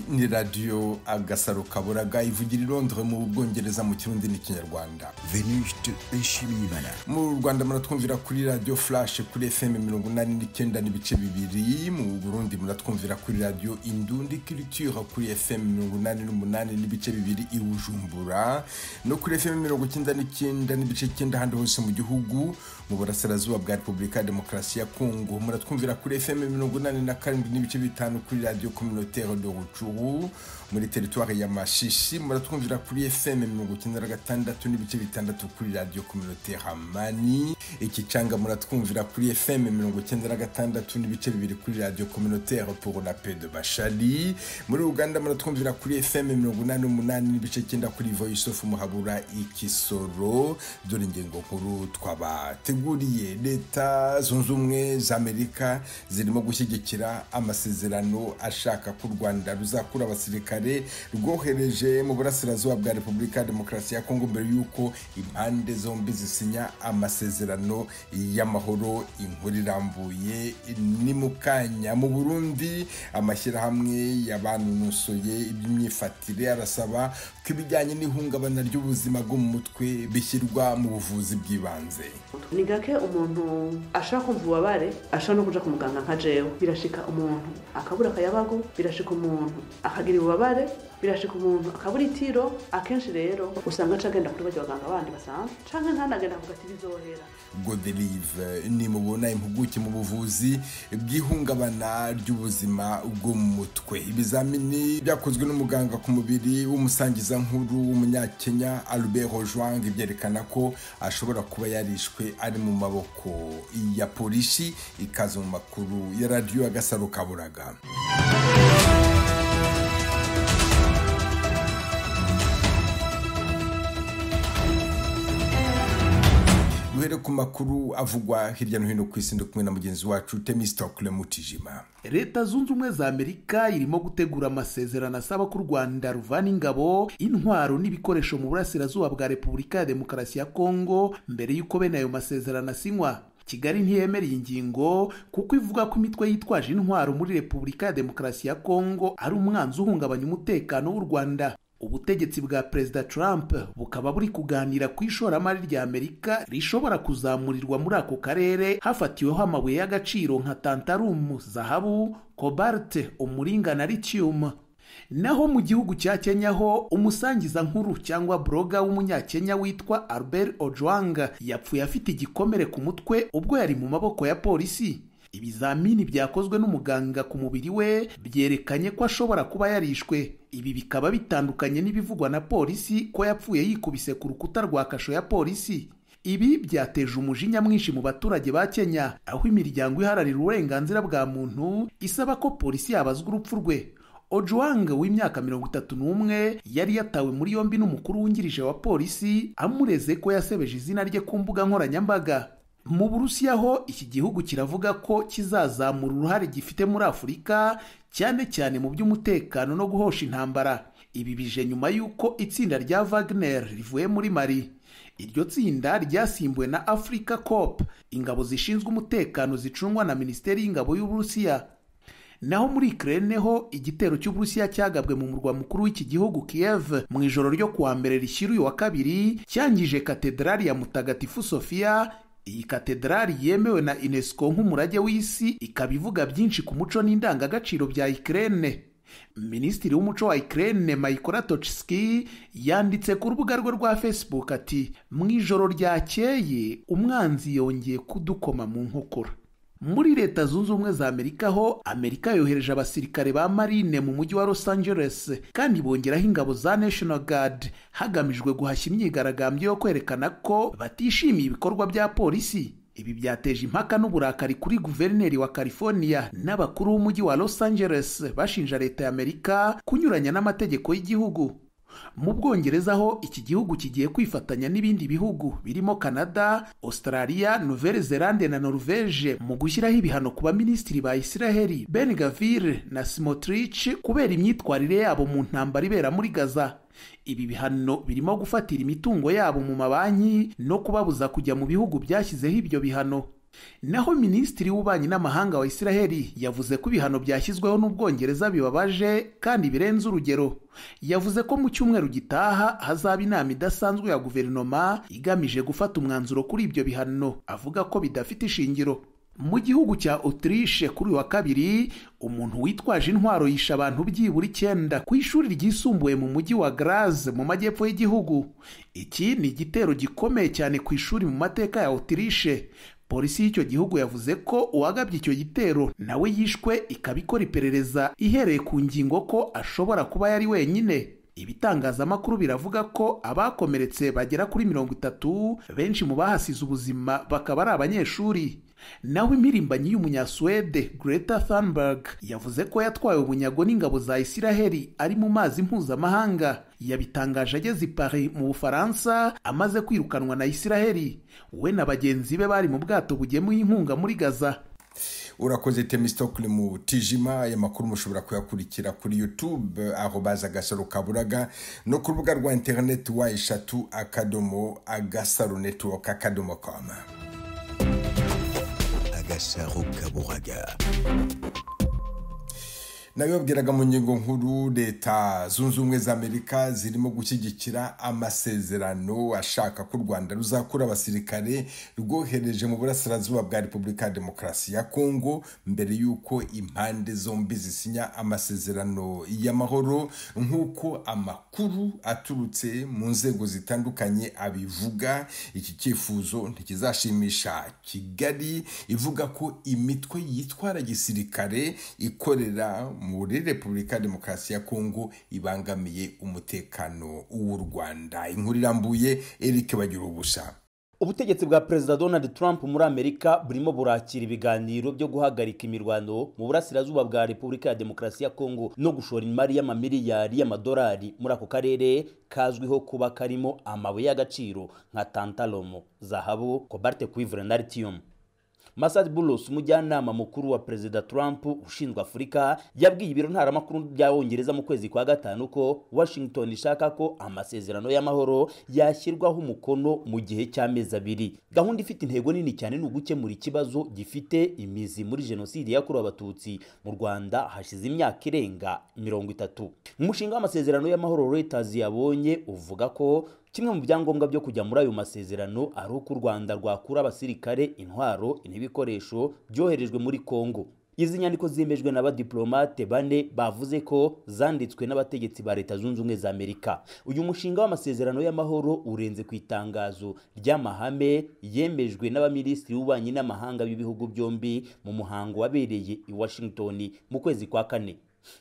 ni radio Agasaro Kaburaga ivugira i Londres mu Bwongereza mu Kirundi n'Ikinyarwanda. Venuste Nshimiyimana. Mu Rwanda muratwumvira kuri Radio Flash kuri FM 89 n'ibice bibiri, mu Burundi muratwumvira kuri Radio Indundi Culture kuri FM 88 n'ibice bibiri i Bujumbura, no kuri FM 99 n'ibice 9 handi hose mu gihugu. Mu burasirazuba bwa Repubulika ya Demokarasi ya Kongo muratwumvira kuri FM 87 n'ibice bitanu kuri Radio Communautaire de Rutshuru. Muri territoire ya Mashishi muratwumvira kuri FM 96 n'ibice bitandatu kuri Radio Communautaire Amani. Ikicanga muratwumvira kuri FM 96 n'ibice bibiri kuri Radio Communautaire pour la paix de Bashali. Muri Uganda muratwumvira kuri FM 88 n'ibice 9 kuri Voice of Muhabura Ikisoro. Dore ingengo nkuru twabateguriye. Leta Zunze Ubumwe za Amerika zirimo gushyigikira amasezerano ashaka ku Rwanda ruzakura abasirikare rwohereje mu burasirazuba bwa Repubulika ya Demokarasi ya Kongo mbere yuko impande zombi zisinya amasezerano y'amahoro. Inkuru irambuye ni mukanya. Mu Burundi amashyirahamwe y'abanonosoye iby'imyifatire arasaba ko ibijyanye n'ihungabana ry'ubuzima bwo mu mutwe bishyirwa mu buvuzi bw'ibanze. Ni gake umuntu ashaka kumva ububabare ashaka no kuja ku muganga nka jewe. Birashika umuntu akabura akayabago, birashika umuntu akagira ububabare, birashika umuntu akabura itiro. Akenshi rero usanga acagenda kuri baganga abandi basanzwe canke ntanagenda kuvuga ati bizohera. Godelive ni mubona impuguke mu buvuzi bw'ihungabana ry'ubuzima bwo mu mutwe. Ibizamini byakozwe n'umuganga ku mubiri w'umusangiza nkuru w'umunyakenya Albert Ojwang byerekana ko ashobora kuba yarishwe ari mu maboko ya polisi. Ikaze mu makuru ya Radio Agasaro Kaburaga. Duhere ku makuru avugwa hirya no hino ku isi kumwe na mugenzi wacu Temistokle Mutijima. Leta Zunze Ubumwe za Amerika irimo gutegura amasezerano asaba ko u Rwanda ruvana ingabo, intwaro n'ibikoresho mu burasirazuba bwa Repubulika ya Demokarasi ya Kongo mbere y'uko bene ayo masezerano asinywa. Kigali ntiyemereye ingingo kuko ivuga ko imitwe yitwaje intwaro muri Repubulika ya Demokarasi ya Kongo ari umwanzi uhungabanya umutekano w'u Rwanda. Ubutegetsi bwa Perezida Trump bukaba buri kuganira ku ishoramari rya Amerika rishobora kuzamurirwa muri ako karere hafatiweho amabuye y'agaciro nka tantalum, zahabu, cobalt, umuringa na lithium. Naho mu gihugu cya Kenya ho umusangiza nkuru cyangwa bloga w'umunyakenya witwa Albert Ojwang yapfuye afite igikomere ku mutwe ubwo yari mu maboko ya polisi. Ibizamini byakozwe n'umuganga ku mubiri we byerekanye ko ashobora kuba yarishwe. Ibi bikaba bitandukanye n'ibivugwa na polisi ko yapfuye yikubise ku rukuta rwa kasho ya polisi. Ibi byateje umujinya mwinshi mu baturage ba Kenya, aho imiryango iharanira uburenganzira bwa muntu isaba ko polisi yabazwa urupfu rwe. Ojwang w'imyaka 31 yari yatawe muri yombi n'umukuru wungirije wa polisi amureze ko yasebeje izina rye ku mbuga nkoranyambaga. Mu Burusiya ho iki gihugu kiravuga ko kizazamura uruhare gifite muri Afurika cyane cyane mu by'umutekano no guhosha intambara. Ibi bije nyuma y'uko itsinda rya Wagner rivuye muri Mali. Iryo tsinda ryasimbuwe na Africa Corps, ingabo zishinzwe umutekano zicungwa na Minisiteri y'Ingabo y'Uburusiya. Naho muri Ukraine ho igitero cy'Uburusiya cyagabwe mu murwa mukuru w'iki gihugu Kiev mu ijoro ryo kuwa mbere rishyira uyu wa kabiri cyangije katedrali ya Mutagatifu Sofia. Iyi katedrali yemewe na UNESCO nk'umurage w'isi, ikaba ivuga byinshi ku muco n'indangagaciro bya Ukraine. Minisitiri w'umuco wa Ukraine Mykola Tochitsky yanditse ku rubuga rwe rwa Facebook ati mu ijoro ryakeye umwanzi yongeye kudukoma mu nkokora. Muri Leta Zunze Ubumwe za Amerika ho Amerika yohereje abasirikare ba Marine mu mujyi wa Los Angeles kandi bongeraho ingabo za National Guard hagamijwe guhashya imyigaragambyo yo kwerekana ko batishimiye ibikorwa bya polisi. Ibi byateje impaka n'uburakari kuri guverineri wa California n'abakuru b'umujyi wa Los Angeles bashinja Leta ya Amerika kunyuranya n'amategeko y'igihugu. Mu Bwongereza ho iki gihugu kigiye kwifatanya n'ibindi bihugu birimo Canada, Australia, Nouvelle-Zélande na Norvège mu gushyiraho ibihano ku baminisitiri ba Israel Ben Gvir na Smotrich kubera imyitwarire yabo mu ntambara ibera muri Gaza. Ibi bihano birimo gufatira imitungo yabo mu mabanki no kubabuza kujya mu bihugu byashyizeho ibyo bihano. naho minisitiri w'ububanyi n'amahanga wa Isiraheli yavuze ko ibihano byashyizweho n'Ubwongereza bibabaje kandi birenze urugero. Yavuze ko mu cyumweru gitaha hazaba inama idasanzwe ya guverinoma igamije gufata umwanzuro kuri ibyo bihano, avuga ko bidafite ishingiro. Mu gihugu cya Autriche kuri wa kabiri, umuntu witwaje intwaro yishe abantu byibura 9 ku ishuri ryisumbuye mu mujyi wa Graz mu majyepfo y'igihugu. Iki ni igitero gikomeye cyane ku ishuri mu mateka ya Autriche. Polisi y'icyo gihugu yavuze ko uwagabye icyo gitero nawe yishwe, ikaba ikora iperereza ihereye ku ngingo ko ashobora kuba yari wenyine. Ibitangazamakuru biravuga ko abakomeretse bagera kuri 30, benshi mu bahasize ubuzima bakaba ari abanyeshuri. Nawe impirimbanyi y'umunyaswede Greta Thunberg yavuze ko yatwaye ubunyago n'ingabo za Isiraheli ari mu mazi mpuzamahanga. Yabitangaje ageze i Paris mu Bufaransa amaze kwirukanwa na Isiraheli. We na bagenzi be bari mu bwato bugemuye inkunga muri Gaza. Urakoze Temistokle mu Tijima. Aya makuru mushobora kuyakurikira kuri YouTube @agasaro_kaburaga no ku rubuga rwa internet wa eshatu@agasaro_network.com. Agasaro Kaburaga. Nabibabwiraga mu ngingo nkuru, Leta Zunze Ubumwe za Amerika zirimo gushyigikira amasezerano ashaka ko u Rwanda ruzakura abasirikare rwohereje mu burasirazuba bwa Repubulika ya Demokarasi ya Kongo mbere y'uko impande zombi zisinya amasezerano y'amahoro, nk'uko amakuru aturutse mu nzego zitandukanye abivuga. Iki cyifuzo ntikizashimisha Kigali, ivuga ko imitwe yitwara gisirikare ikorera muri Repubulika ya Demokarasi ya Kongo ibangamiye umutekano w'u Rwanda. Inkuru irambuye, Eric Bagirubusa. Ubutegetsi bwa Perezida Donald Trump muri Amerika burimo burakira ibiganiro byo guhagarika imirwano mu burasirazuba bwa Repubulika ya Demokarasi ya Kongo no gushora imari y'amamiliyari y'amadolari muri ako karere kazwiho kuba karimo amabuye y'agaciro nka tantalum, zahabu, cobalt, cuivre na lithium. Masad Boulos, umujyanama mukuru wa Perezida Trump ushinzwe Afurika, yabwiye ibiro ntaramakuru by'Abongereza mu kwezi kwa gatanu ko Washington ishaka ko amasezerano y'amahoro yashyirwaho umukono mu gihe cy'amezi 2. Gahunda ifite intego nini cyane ni ugukemura ikibazo gifite imizi muri jenoside yakorewe Abatutsi mu Rwanda hashize imyaka irenga 30. Umushinga w'amasezerano y'amahoro Reuters yabonye uvuga ko kimwe mu byangombwa byo kujya muri ayo masezerano ari uko u Rwanda rwakura abasirikare, intwaro n'ibikoresho byoherejwe muri Kongo. Izi nyandiko zimejwe n'abadiplomate 4 bavuze ko zanditswe n'abategetsi ba Leta Zunze Ubumwe za Amerika. Uyu mushinga w'amasezerano y'amahoro urenze ku itangazo ry'amahame yemejwe n'abaminisitiri w'ububanyi n'amahanga b'ibihugu byombi mu muhango wabereye i Washington mu kwezi kwa 4,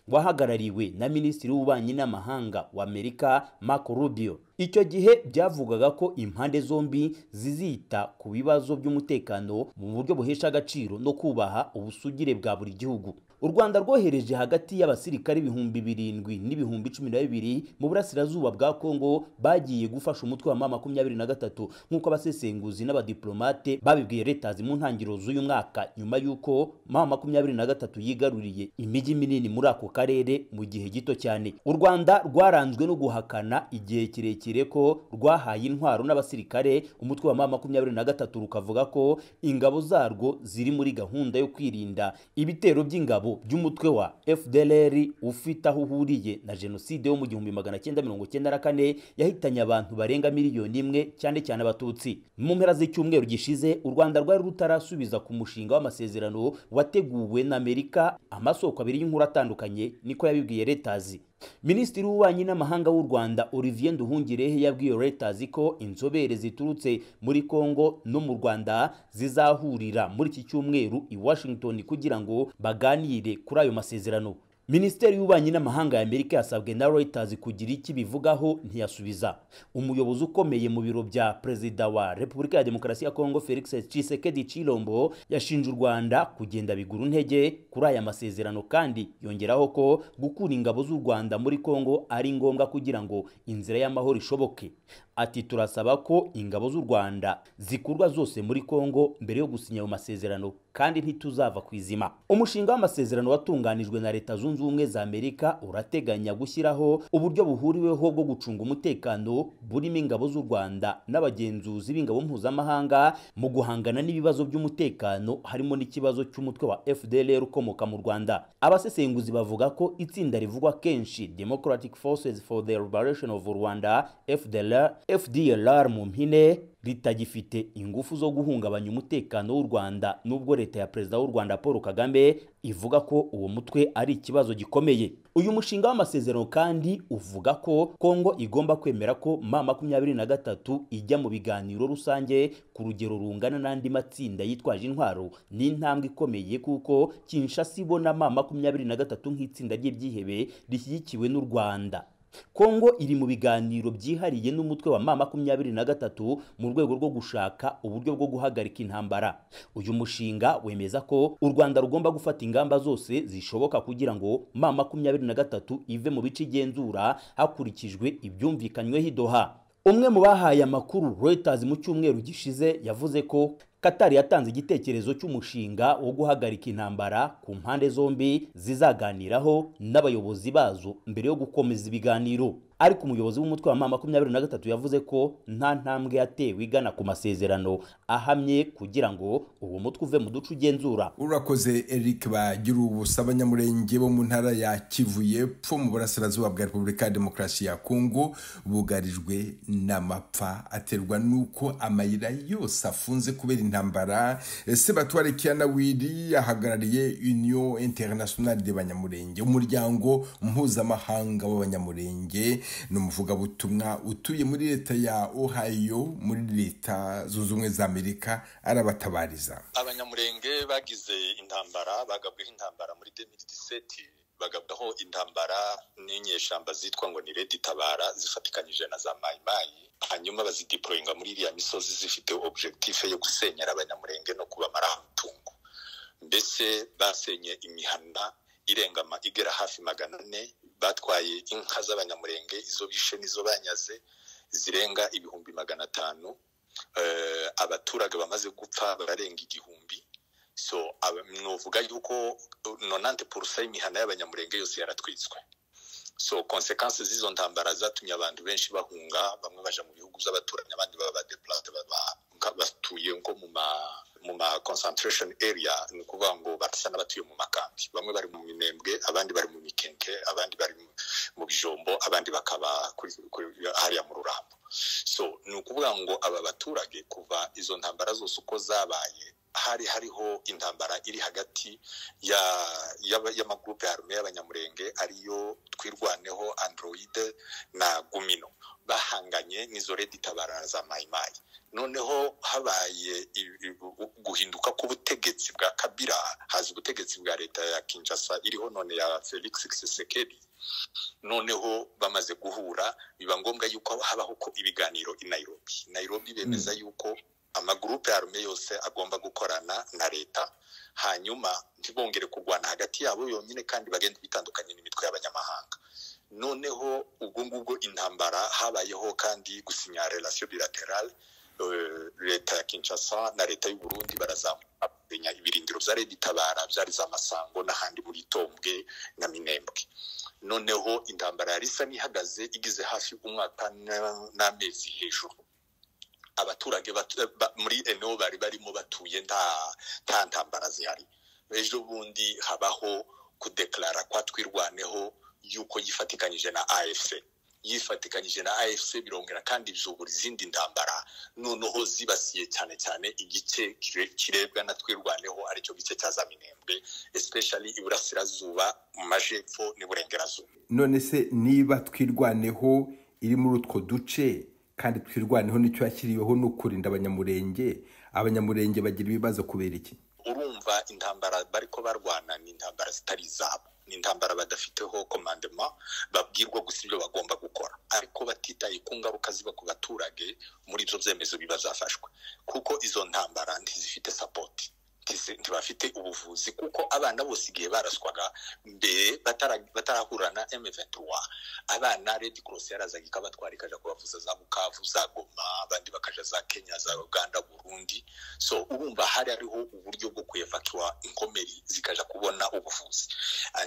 wahagarariwe na Minisitiri w'ububanyi n'amahanga wa Amerika Marco Rubio. Icyo gihe byavugaga ko impande zombi zizita ku bibazo by'umutekano mu buryo buhesha agaciro no kubaha ubusugire bwa buri gihugu. U Rwanda rwohereje hagati y'abasirikare 7,000 n'ibihumbi 12 mu burasirazuba bwa Kongo bagiye gufasha umutwe wa M23 nk'uko abasesenguzi n'abadiplomate babibwiye Reuters mu ntangiriro z'uyu mwaka, nyuma y'uko M23 yigaruriye imijyi minini muri ako karere mu gihe gito cyane. U Rwanda rwaranzwe no guhakana igihe kirekire ko rwahaye intwaro n'abasirikare umutwe wa M23, rukavuga ko ingabo zarwo ziri muri gahunda yo kwirinda ibitero by'ingabo by'umutwe wa FDLR ufite aho uhuriye na jenoside yo mu 1994 yahitanye abantu barenga 1 miliyoni cyane cyane Abatutsi. Mu mpera z'icyumweru gishize u Rwanda rwari rutarasubiza ku mushinga w'amasezerano wateguwe na Amerika. Amasoko abiri y'inkuru atandukanye niko yabibwiye Reuters. Minisitiri w'ububanyi n'amahanga w'u Rwanda Olivier Nduhungirehe yabwiye Reuters ko inzobere ziturutse muri Kongo no mu Rwanda zizahurira muri iki cyumweru i Washington kugira ngo baganire kuri ayo masezerano. Minisiteri y'ububanyi n'amahanga ya Amerika yasabwe na Reuters kugira iki bivugaho ntiyasubiza. Umuyobozi ukomeye mu biro bya Perezida wa Repubulika ya Demokarasi ya Kongo Felix Tshisekedi Tshilombo yashinje u Rwanda kugenda bigura intege kuri aya masezerano, kandi yongeraho ko gukura ingabo z'u Rwanda muri Kongo ari ngombwa kugira ngo inzira y'amahoro ishoboke. ati turasaba ko ingabo z'u Rwanda zikurwa zose muri Kongo mbere yo gusinya ayo masezerano kandi ntituzava ku izima. Umushinga w'amasezerano watunganijwe na Leta Zunze Ubumwe za Amerika urateganya gushyiraho uburyo buhuriweho bwo gucunga umutekano burimo ingabo z'u Rwanda n'abagenzuzi b'ingabo mpuzamahanga mu guhangana n'ibibazo by'umutekano harimo n'ikibazo cy'umutwe wa FDLR ukomoka mu Rwanda. Abasesenguzi bavuga ko itsinda rivugwa kenshi Democratic Forces for the Liberation of Rwanda FDLR mu mpine ritagifite ingufu zo guhungabanya umutekano w'u Rwanda nubwo leta ya Perezida w'u Rwanda Paul Kagame ivuga ko uwo mutwe ari ikibazo gikomeye. Uyu mushinga w'amasezerano kandi uvuga ko Kongo igomba kwemera ko M23 ijya mu biganiro rusange ku rugero rungana n'andi matsinda yitwaje intwaro. Ni intambwe ikomeye kuko Kinshasa ibona M23 nk'itsinda ry'ibyihebe rishyigikiwe n'u Rwanda. Kongo iri mu biganiro byihariye n'umutwe wa M23 mu rwego rwo gushaka uburyo bwo guhagarika intambara. Uyu mushinga wemeza ko u Rwanda rugomba gufata ingamba zose zishoboka kugira ngo M23 ive mu bice igenzura hakurikijwe ibyumvikanyweho i Doha. Umwe mu bahaye amakuru Reuters mu cyumweru gishize yavuze ko Qatar yatanze igitekerezo cy'umushinga wo guhagarika intambara ku mpande zombi zizaganiraho n'abayobozi bazo mbere yo gukomeza ibiganiro. Ariko umuyobozi w'umutwe wa M23 yavuze ko nta ntambwe yatewe igana ku masezerano ahamye kugira ngo uwo mutwe uve mu duce ugenzura. Urakoze Eric bagira ubusa. Abanyamurenge bo mu ntara ya Kivu y'Epfo mu burasirazuba bwa Repubulika ya Demokarasi ya Kongo bugarijwe n'amapfa aterwa nuko amayira yose afunze kubera intambara. Sebatware Kiana Wili ahagarariye Union Internationale de Banyamurenge, umuryango mpuzamahanga w'abanyamurenge, n'umuvugabutumwa utuye muri leta ya Ohio muri Leta Zunze Ubumwe za Amerika arabatabariza. Abanyamurenge bagize intambara, bagabweho intambara muri 2017, bagabwaho intambara n'inyeshamba zitwa ngo ni Red Tabara zifatikanyije na za Mai Mai, hanyuma bazideployinga muri iriya misozi zifite objectif yo gusenyera abanyamurenge no kubamara umutungo. Mbese basenye imihana irengama igera hafi 400, batwaye inka z'abanyamurenge, izo bishe nizo banyaze zirenga 500. Abaturage bamaze gupfa bararenga 1000. So novuga yuko 90% y'imihana y'abanyamurenge yose yaratwitswe. So consequences z'izo ntambara zatumye abantu benshi bahunga, bamwe baje mu bihugu by'abaturanyi, abandi baba deplaced batuye ngo mu ma concentration area, ni kuvuga ngo batasa n'abatuye mu makambi. Bamwe bari mu Minembwe, abandi bari mu Mikenke, abandi bari mu Bijombo, abandi bakaba hariya mu Rurambo. So ni ukuvuga ngo aba baturage kuva izo ntambara zose uko zabaye, hariho intambara iri hagati y'amagrupe y'arme y'abanyamurenge ariyo Twirwaneho, Android na Gumino, bahanganye n'izo Red Tabara za Mai Mai. Noneho habaye guhinduka k'ubutegetsi bwa Kabila, haza ubutegetsi bwa leta ya Kinshasa iriho none ya Felix Tshisekedi. Noneho bamaze guhura, biba ngombwa yuko habaho ko ibiganiro i Nairobi bemeza yuko amagrupe y'arme yose agomba gukorana na leta, hanyuma ntibongere kurwana hagati yabo yonyine kandi bagenda bitandukanye n'imitwe y'abanyamahanga. Noneho ubwo intambara habayeho kandi gusinya relation bilaterale, leta ya Kinshasa na leta y'u Burundi barazamenya ibirindiro bya Red Tabara byari za Masango n'ahandi muri Tombwe na Minembwe. Noneho intambara yari isa n'ihagaze igize hafi umwaka n'amezi hejuru. Abaturage muri eneo bari barimo batuye nta ntambara zihari. Ejo bundi habaho kudeklara kwa Twirwaneho yuko yifatikanyije na AFC. Yifatikanyije na AFC birongera kandi bizubura izindi ntambara, noneho zibasiye cyane cyane igice kirebwa na Twirwaneho, aricyo gice cya za Minembwe, especially iburasirazuba, mu majepfo n'iburengerazuba. None se niba Twirwaneho iri muri utwo duce kandi Twirwaneho nicyo yakiriyeho no kurinda abanyamurenge bagira ibibazo kubera iki? Urumva intambara bariko barwana ni intambara zitari zabo, ni intambara badafiteho commandement, babwirwa gusa ibyo bagomba gukora, ariko batitaye ku ngaruka ziba ku baturage muri ibyo byemezo biba zafashwe, kuko izo ntambara ntizifite support. ntibafite ubuvuzi kuko abana bose igihe baraswaga mbere batarahura na M23 abana Red Cross yarazaga ikabatwara ikaja kubavuza za Bukavu za Goma abandi bakaja za Kenya za Uganda Burundi so urumva hari ariho uburyo bwo kuyevacuwa inkomeri zikaja kubona ubuvuzi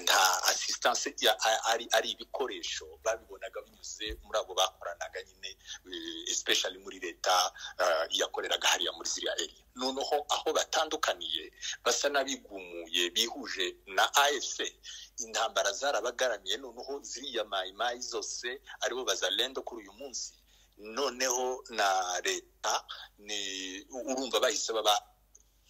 nta assistance ari ibikoresho babibonaga binyuze muri abo bakoranaga nyine especially muri leta yakoreraga hariya muri Syria area noneho aho batandukaniye basa nabigumuye bihuje na AFC intambara zarabagaramiye noneho ziriya mayimayi zose aribo bazalendo kuri uyu munsi noneho na leta ni urumva bahise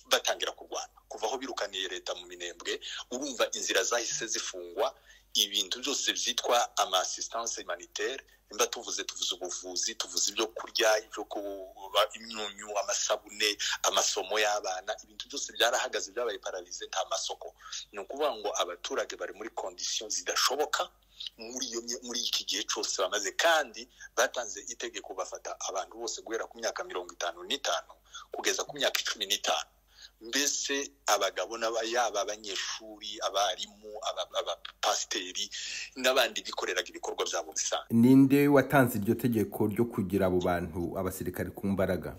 batangira kurwana kuva aho birukaniye leta mu Minembwe urumva inzira zahise zifungwa ibintu byose byitwa assistance humanitaire imba tuvuze ubuvuzi tuvuze ibyo kurya ibyo kuba imyunyu amasabune amasomo y'abana ibintu byose byarahagaze byabaye paralize nta masoko no kuvuga ngo abaturage bari muri conditions zidashoboka muri iki gihe cyose bamaze kandi batanze itegeko bafata abantu bose guhera ku myaka 55 kugeza ku myaka 15 mbese abagabo n'abayaba abanyeshuri abarimu abapasteri n'abandi bikoreraga ibikorwa byabo bisa ninde watanze iryo tegeko ryo kugira abo bantu abasirikare ku mbaraga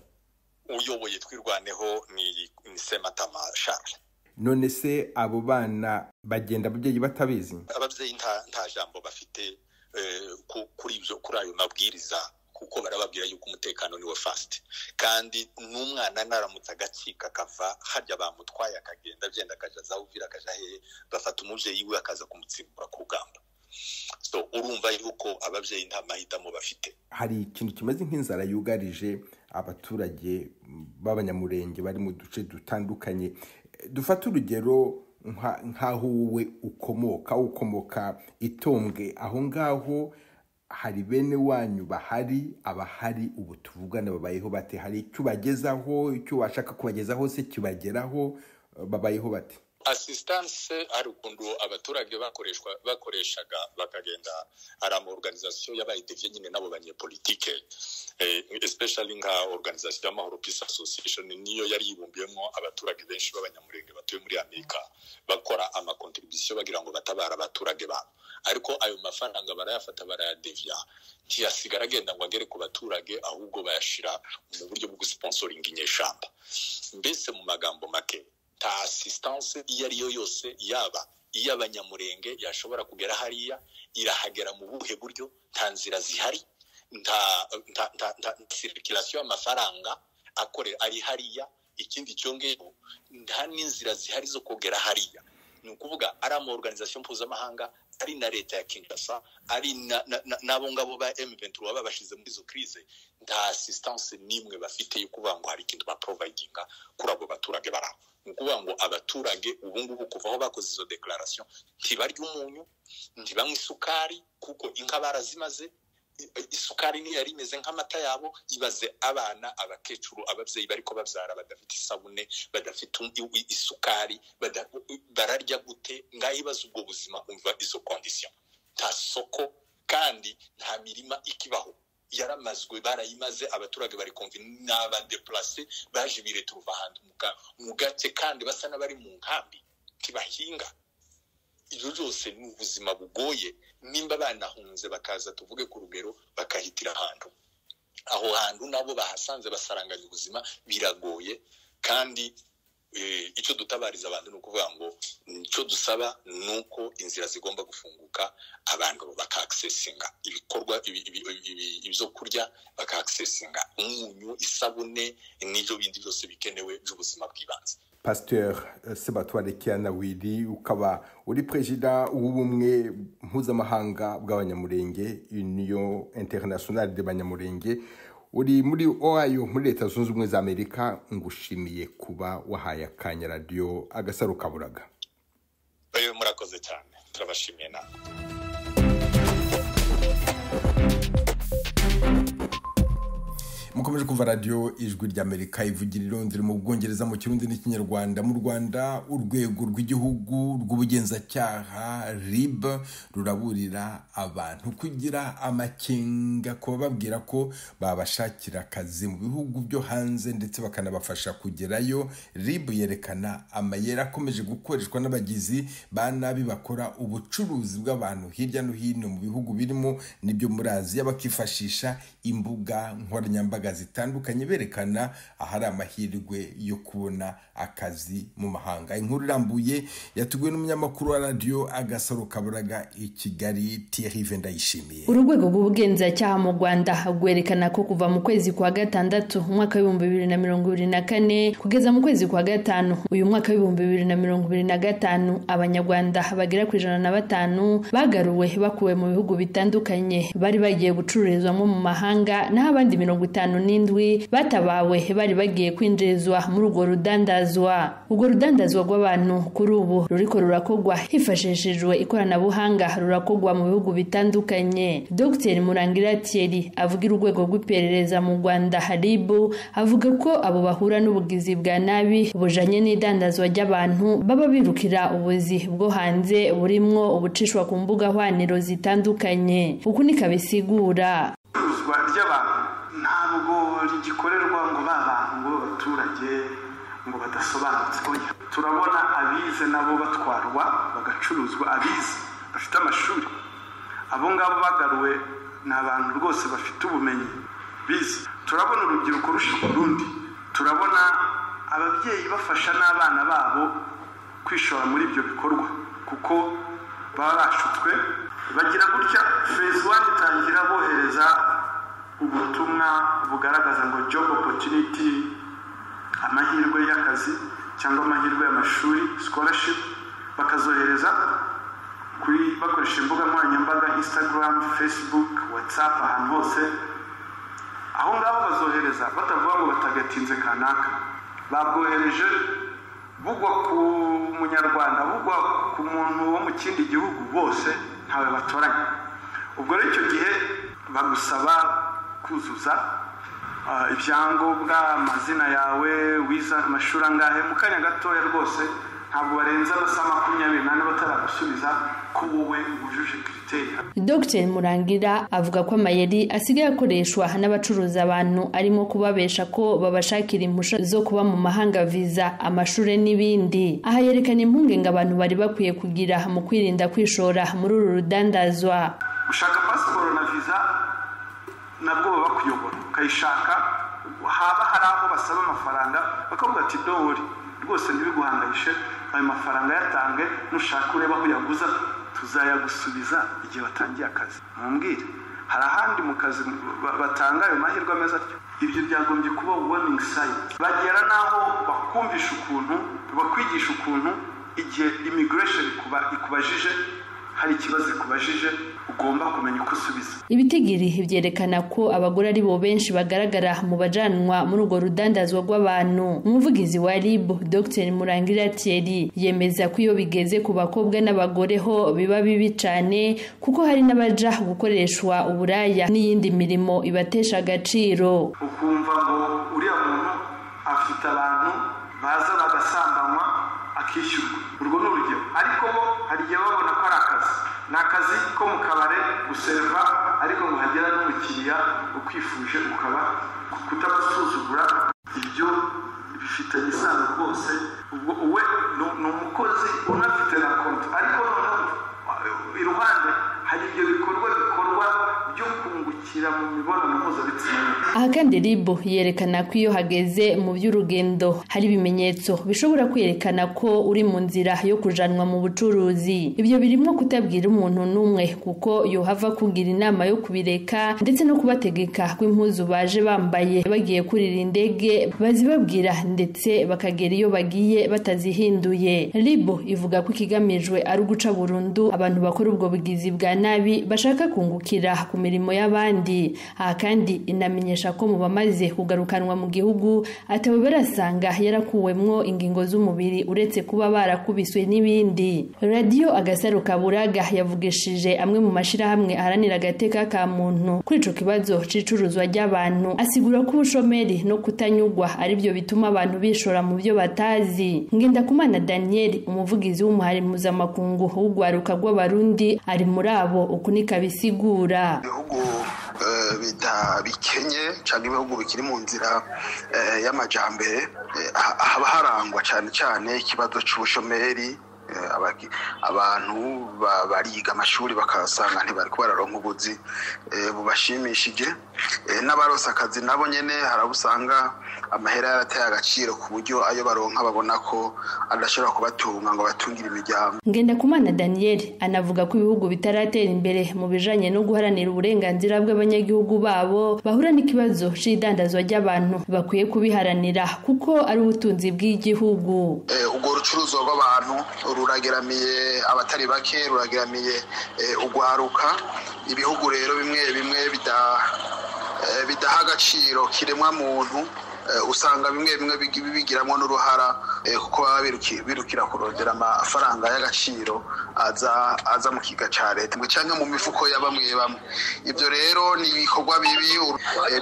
uyoboye twirwaneho ni Sematama Charles none se abo bana bagenda ababyeyi batabizi ababyeyi nta jambo bafite kuri ayo mabwiriza kuko barababwira yuko umutekano niwe fast kandi n'umwana naramutse agacika kava harya bamutwaye akagenda agenda akaja zawuvira akaja hehe bafata umuvyeyi we akaza kumutsimbura ku rugamba so urumva yuko ababyeyi nta mahitamo bafite hari ikintu kimeze nk'inzara yugarije abaturage b'abanyamurenge bari mu duce dutandukanye dufata urugero nk'aho wowe ukomoka itombwe aho ngaho hari bene wanyu bahari abahari ubu tuvugana babayeho bate hari icyo bagezaho icyo washaka kubagezaho se kibageraho babayeho bate assistance ari ukundu abaturage bakoreshaga bakagenda ari ama organisation y'abayidevye nyine nabo banyepolitike especially nka organisation y'amahoro Peace Association niyo yari yibumbiyemo abaturage benshi b'abanyamurenge batuye muri Amerika bakora ama contribution bagira ngo batabara abaturage babo ariko ayo mafaranga barayafata barayadevya ntiyasigara agenda ngo agere ku baturage ahubwo bayashira mu buryo bwo sponsoring inyeshamba mbese mu magambo make ta assistance iyo ariyo yose yaba iy'abanyamurenge yashobora kugera hariya irahagera mu buhe buryo nta nzira zihari nta circulation y'amafaranga akore ari hariya ikindi cyongeyeho nta n'inzira zihari zo kugera hariya ni ukuvuga ari ama organisation mpuzamahanga ari na leta ya Kinshasa ari nabo ngabo ba M23 babashize muri izo crise nta assistance nimwe bafite yo kuvuga ngo hari ikintu ba providinga kuri abo baturage baraho nukuvuga ngo abaturage ubungubu kuva aho bakoze izo declaration ntibarya umunyu ntibanywa isukari kuko inka barazimaze isukari ni yari imeze nk'amata yabo ibaze abana abakecuru ababyeyi bariko babyara badafite isabune badafite isukari bararya gute ngahibaza ubwo buzima umva izo condition nta soko kandi nta mirima ikibaho yaramazwe barayimaze abaturage bari konvi n'aba déplacer baje bireturuva ahantu mu gace kandi basa n'abari mu nkambi kibahinga ibyo byose ni ubuzima bugoye nimba banahunze bakaza tuvuge ku rugero bakahitira aho hantu nabo bahasanze basaranganya ubuzima biragoye kandi icyo dutabariza abantu ni ukuvuga ngo icyo dusaba ni uko inzira zigomba gufunguka abantu baka-accessinga ibikorwa ibyo kurya baka-accessinga umunyu isabune n'ibyo bindi byose bikenewe by'ubuzima bw'ibanze. Pasteur Sebatware Kianawiri ukaba uri president w'ubumwe mpuzamahanga bw'abanyamurenge Union Internationale de Banyamurenge uri muri Ohio muri Leta Zunze Ubumwe za Amerika ngushimiye kuba wahaye akanya radio Agasaro Kaburaga. Murakoze cyane turabashimiye nawe. mukomeje kumva radio ijwi ry'Amerika ivugira irondere mu Bwongereza mu Kirundi n'Ikinyarwanda. Mu Rwanda urwego rw'igihugu rw'ubugenzacyaha RIB ruraburira abantu kugira amakenga ko bababwira ko babashakira akazi mu bihugu byo hanze ndetse bakanabafasha kugerayo. RIB yerekana amayera akomeje gukoreshwa n'abagizi ba nabi bakora ubucuruzi bw'abantu hirya no hino mu bihugu birimo nibyo muri Aziya, bakifashisha imbuga nkoranyambaga zitandukanye berekana ahari amahirwe yo kubona akazi mu mahanga. Inkuru irambuye yatuguwe n'umunyamakuru wa radio Agasaro Kaburaga i Kigali, Thierry Vendayishimiye. Urwego rw'ubugenzacyaha mu Rwanda rwerekana ko kuva mu kwezi kwa gatandatu umwaka wa 2024 kugeza mu kwezi kwa gatanu uyu mwaka wa 2025 abanyarwanda bagera ku 105 bagaruwe bakuwe mu bihugu bitandukanye bari bagiye gucururizwamo mu mahanga, naho abandi 57 batabawe bari bagiye kwinjirizwa muri urwo rudandazwa. Urwo rudandazwa rw'abantu kuri ubu ruriko rurakogwa hifashishijwe ikoranabuhanga, rurakogwa mu bihugu bitandukanye. Dr Murangira Thierry avugira urwego rw'iperereza mu Rwanda RIB avuga ko abo bahura n'ubugizi bwa nabi bujanye n'idandazwa ry'abantu baba birukira ubuzi bwo hanze burimwo ubucishwa ku mbuga hwaniro zitandukanye. Uku nikabisigura ry'abantu ntabwo rigikorerwa ngo babantu ngo abaturage ngo badasobanutse. Turabona abize nabo batwarwa bagacuruzwa, abize bafite amashuri. Abo ngabo bagaruwe n'abantu rwose bafite ubumenyi bize. Turabona urubyiruko rushika urundi, turabona ababyeyi bafasha n'abana babo kwishora muri ibyo bikorwa kuko baba bashutswe. Bagira gutya phase 1 itangira bohereza ubutumwa bugaragaza ngo job opportunity, amahirwe y'akazi cyangwa amahirwe y'amashuri, scholarship, bakazohereza kuri bakoresha imbuga nkoranyambaga Instagram, Facebook, WhatsApp, ahantu hose. Aho ngaho bazohereza batavuga ngo batagatinze kanaka, babwohereje bugwa ku munyarwanda, bugwa ku muntu wo mu kindi gihugu, bose ntawe batoranya. Ubwo rero icyo gihe bagusaba kuzuza ibyangombwa, amazina yawe, wiza amashuri angahe, mu kanya gatoya rwose ntabwo barenza amasaha 24 bataragusubiza ko wowe wujuje kriteria. Dr Murangira avuga ko amayeri asigaye akoreshwa n'abacuruza abantu arimo kubabesha ko babashakira impusha zo kuba mu mahanga, visa, amashure n'ibindi. Aha yerekana impungenge abantu bari bakwiye kugira mu kwirinda kwishora muri uru rudandazwa. Ushaka passport na visa nabwo baba kuyobora, ukayishaka haba hari aho basaba amafaranga bakavuga ati dowori rwose ntibiguhangayishe, ayo mafaranga yatange, nushaka ureba aho yaguza tuzayagusubiza igihe watangiye akazi. Mumbwire hari ahandi mu kazi batanga ayo mahirwe ameze atyo? Ibyo byagombye kuba warning sign. Bagera naho bakumvisha ukuntu, bakwigisha ukuntu igihe immigration ikubajije hari ikibazo ikubajije ugomba kumenya uko usubiza. Ibitigiri byerekana ko abagore ari bo benshi bagaragara mu bajanwa muri urwo rudandazwa rw'abantu. Umuvugizi wa RIB Dr Murangira Thierry yemeza ko iyo bigeze ku bakobwa n'abagore ho biba bibi cyane kuko hari n'abaja gukoreshwa uburaya n'iyindi mirimo ibatesha agaciro. Ukumva ngo uriya muntu afite abantu baza bagasambanywa akishyurwa, urwo n'urugero. Ariko bo hari igihe babona ko ari akazi, n'akazi ko mu kabare guserva, ariko ngo hagera n'umukiriya ukwifuje ukaba kutabasuzugura. Ibyo bifitanye isano rwose. Ubwo uwe ni umukozi unafite na konti, ariko iruhande hari ibyo bikorwa byo kungukira mu mibonano mpuzabitsina. Aha kandi RIB yerekana ko iyo hageze mu by'urugendo hari ibimenyetso bishobora kwerekana ko uri mu nzira yo kujanwa mu bucuruzi. Ibyo birimo kutabwira umuntu n'umwe kuko yohava kugira inama yo kubireka, ndetse no kubategeka ko impuzu baje bambaye bagiye kurira indege bazibabwira ndetse bakagera iyo bagiye batazihinduye. RIB ivuga ko ikigamijwe ari uguca burundu abantu bakora ubwo bugizi bwa nabi bashaka kungukira ku mirimo y'abandi. Aha kandi inamenyesha ko ko mu bamaze kugarukanwa mu gihugu atawe barasanga yarakuwemwo ingingo z'umubiri uretse kuba barakubiswe n'ibindi. Radio Agasaro Kaburaga yavugishije amwe mu mashirahamwe aharanira agateka ka muntu kuri ico kibazo c'icuruzwa ry'abantu, asigura ko ubushomeri no kutanyugwa ari byo bituma abantu bishora mu byo batazi. Ngendakumana Daniel, umuvugizi w'umuhari mpuzamakungu w'ugwaruka rw'abarundi, ari muri abo ukunika bisigura. Ibihugu bikenye cyangwa ibihugu bikiri mu nzira y'amajambere haba harangwa cyane ikibazo c'ubushomeri. Abantu bariga amashuri bakasanga ntibariko bararonka ubuzi bubashimishije, n'abaronse akazi nabo nyene harabusanga amahera yarateye agaciro ku buryo ayo baronka babona ko adashobora kubatunga ngo batungire imiryango. Ngendakumana Daniel anavuga ko ibihugu bitaratera imbere mu bijanye no guharanira uburenganzira bw'abanyagihugu babo bahura n'ikibazo c'idandazwa ry'abantu, bakwiye kubiharanira kuko ari ubutunzi bw'igihugu. Ubwo rucuruzwa rw'abantu rurageramiye abatari bake, rurageramiye ugwaruka. Ibihugu rero bimwe bidaha agaciro kiremwa muntu, usanga bimwe bigiramwo n'uruhara kuko baba birukira kurondera amafaranga y'agaciro aza mu kiga ca leta cyangwa mu mifuko ya bamwe. Ivyo rero ni ibikorwa bibi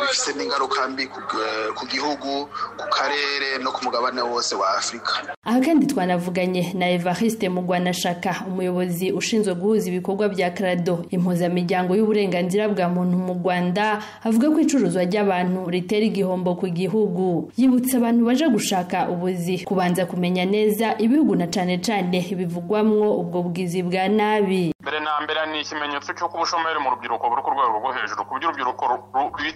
bifise n'ingaruka mbi ku gihugu, ku karere no ku mugabane wose wa Afrika. Aha kandi twanavuganye na Evariste Mugwanashaka, umuyobozi ushinzwe guhuza ibikorwa bya CRADO, impuzamiryango y'uburenganzira bwa muntu mu Rwanda, avuga ko icuruzwa ry'abantu ritera igihombo ku gihugu. Yibutsa abantu baje gushaka ubuzi kubanza kumenya neza ibihugu na cane bivugwamwo ubwo bwizi bwa nabi. Mbere na mbere ni ikimenyetso cy'uko ubushomeri mu rubyiruko buri ku rwego rwo hejuru, ku by'urubyiruko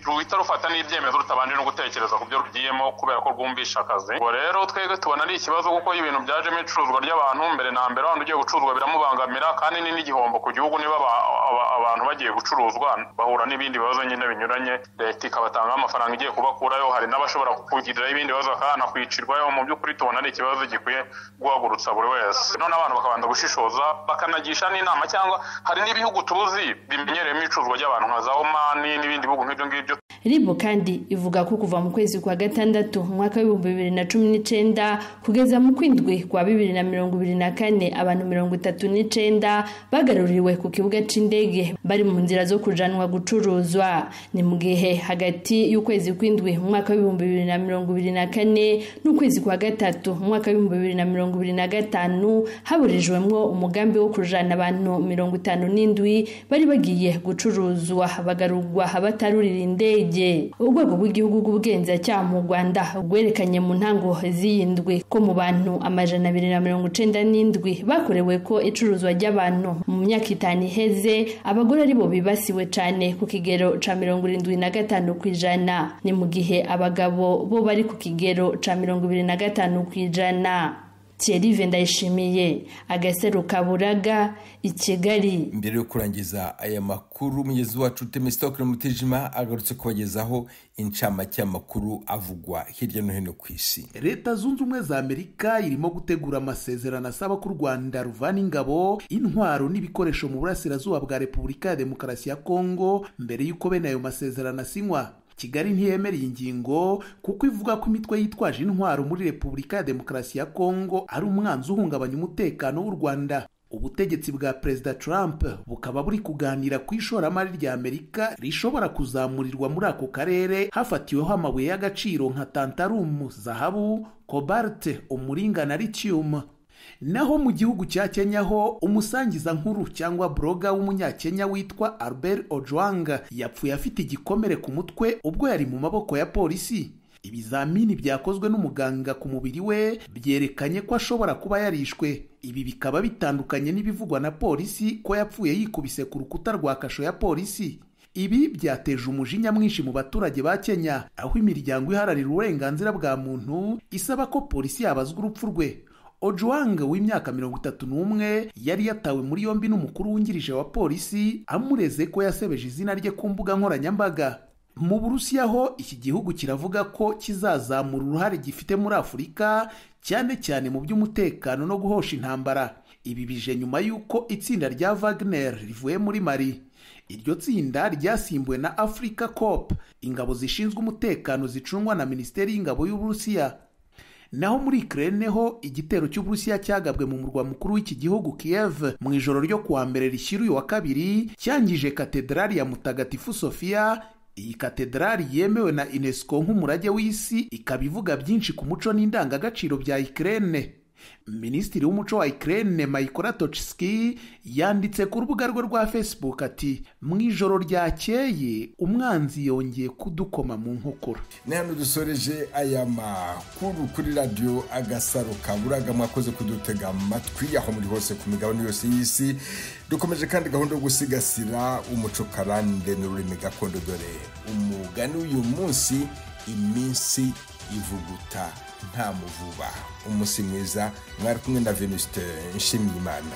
ruhita rufata n'ibyemezo rutabanje no gutekereza ku byo rugiyemo kubera ko rwumvisha akazi. Ubwo rero twebwe tubona ari ikibazo kuko ibintu byajemo icuruzwa ry'abantu mbere na mbere abantu ugiye gucuruzwa biramubangamira, kandi ni n'igihombo ku gihugu niba abantu bagiye gucuruzwa bahura n'ibindi bibazo nyine binyuranye, leta ikabatangaho amafaranga igiye kubakurayo, hari n'abashobora kugiriraho ibindi bibazo bakanakwicirwayo. Mu by'ukuri tubona ari ikibazo gikwiye guhagurutsa buri wese, none abantu bakabanza gushishoza bakanagisha n'inama, cyangwa hari n'ibihugu tuzi bimenyereyemo icuruzwa ry'abantu nka za Oman n'ibindi bihugu nk'ibyo ngibyo. Ribo kandi ivuga ko kuva mu kwezi kwa gatandatu mwaka wa 2019 kugeza mu kwindwi kwa 2024 abantu 39 bagaruriwe ku kibuga c'indege bari mu nzira zo kujanwa gucuruzwa. Ni mu gihe hagati y'ukwezi kwindwi mwaka wa 2024 n'ukwezi kwa gatatu mwaka wa 2025 haburijwemwo umugambi wo kujana abantu 57 bari bagiye gucuruzwa bagarurwa batarurira indege. Urwego rw'igihugu rw'ubugenzacyaha mu Rwanda rwerekanye mu ntango z'iyindwi ko mu bantu 297 bakorewe ko icuruzwa ry'abantu mu myaka 5 iheze, abagore ari bo bibasiwe cyane ku kigero ca 75%, ni mu gihe abagabo bo bari ku kigero ca 25%. Thierry Ndayishimiye, Agasaro Kaburaga, i Kigali. Mbere yo kurangiza aya makuru, umunyezi wacu Temistokle Mutijima agarutse kubagezaho incamake y'amakuru avugwa hirya no hino ku isi. Leta Zunze Ubumwe za Amerika irimo gutegura amasezerano asaba ko u Rwanda ruvana ingabo, intwaro n'ibikoresho mu burasirazuba bwa Repubulika ya Demokarasi ya Kongo mbere y'uko bene ayo masezerano asinywa. Kigali ntiyemereye ingingo kuko ivuga ko imitwe yitwaje intwaro muri Repubulika ya Demokarasi ya Kongo ari umwanzi uhungabanya umutekano w'u Rwanda. Ubutegetsi bwa Perezida Trump bukaba buri kuganira ku ishoramari rya Amerika rishobora kuzamurirwa muri ako karere hafatiweho amabuye y'agaciro nka tantalum, zahabu, cobalt, umuringa na lithium. Naho mu gihugu cya Kenya ho umusangiza nkuru cyangwa bloga w'umunyakenya witwa Albert Ojwang yapfuye afite igikomere ku mutwe ubwo yari mu maboko ya polisi. Ibizamini byakozwe n'umuganga ku mubiri we byerekanye ko ashobora kuba yarishwe. Ibi bikaba bitandukanye n'ibivugwa na polisi ko yapfuye yikubise ku rukuta rwa kasho ya polisi. Ibi byateje umujinya mwinshi mu baturage ba Kenya, aho imiryango iharanira uburenganzira bwa muntu isaba ko polisi yabazwa urupfu rwe. Ojwang w'imyaka 31 yari yatawe muri yombi n'umukuru wungirije wa polisi amureze ko yasebeje izina rye ku mbuga nkoranyambaga. Mu Burusiya ho iki gihugu kiravuga ko kizazamura uruhare gifite muri Afurika cyane cyane mu by'umutekano no guhosha intambara. Ibi bije nyuma y'uko itsinda rya Wagner rivuye muri Mali. iryo tsinda ryasimbuwe na Africa Corps, ingabo zishinzwe umutekano zicungwa na Minisiteri y'Ingabo y'Uburusiya. Naho muri Ukraine ho igitero cy'Uburusiya cyagabwe mu murwa mukuru w'iki gihugu Kiev mu ijoro ryo kuwa mbere rishyira uyu wa kabiri cyangije katedrali ya Mutagatifu Sofia. Iyi katedrali yemewe na UNESCO nk'umurage w'isi, ikaba ivuga byinshi ku muco n'indangagaciro bya Ukraine. Minisitiri w'umuco wa Ukraine Mykola Tochitsky yanditse ku rubuga rwe rwa Facebook ati mu ijoro ryakeye umwanzi yongeye kudukoma mu nkokora. Ni hano dusoreje aya makuru kuri radio Agasaro Kaburaga. Mwakoze kudutega amatwi aho muri hose ku migabane yose y'isi. Dukomeje kandi gahunda yo gusigasira umuco karande n'ururimi gakondo, dore umugani uyu munsi: iminsi ivuguta nta muvuba. Umunsi mwiza, mwari kumwe na Venuste Nshimiyimana.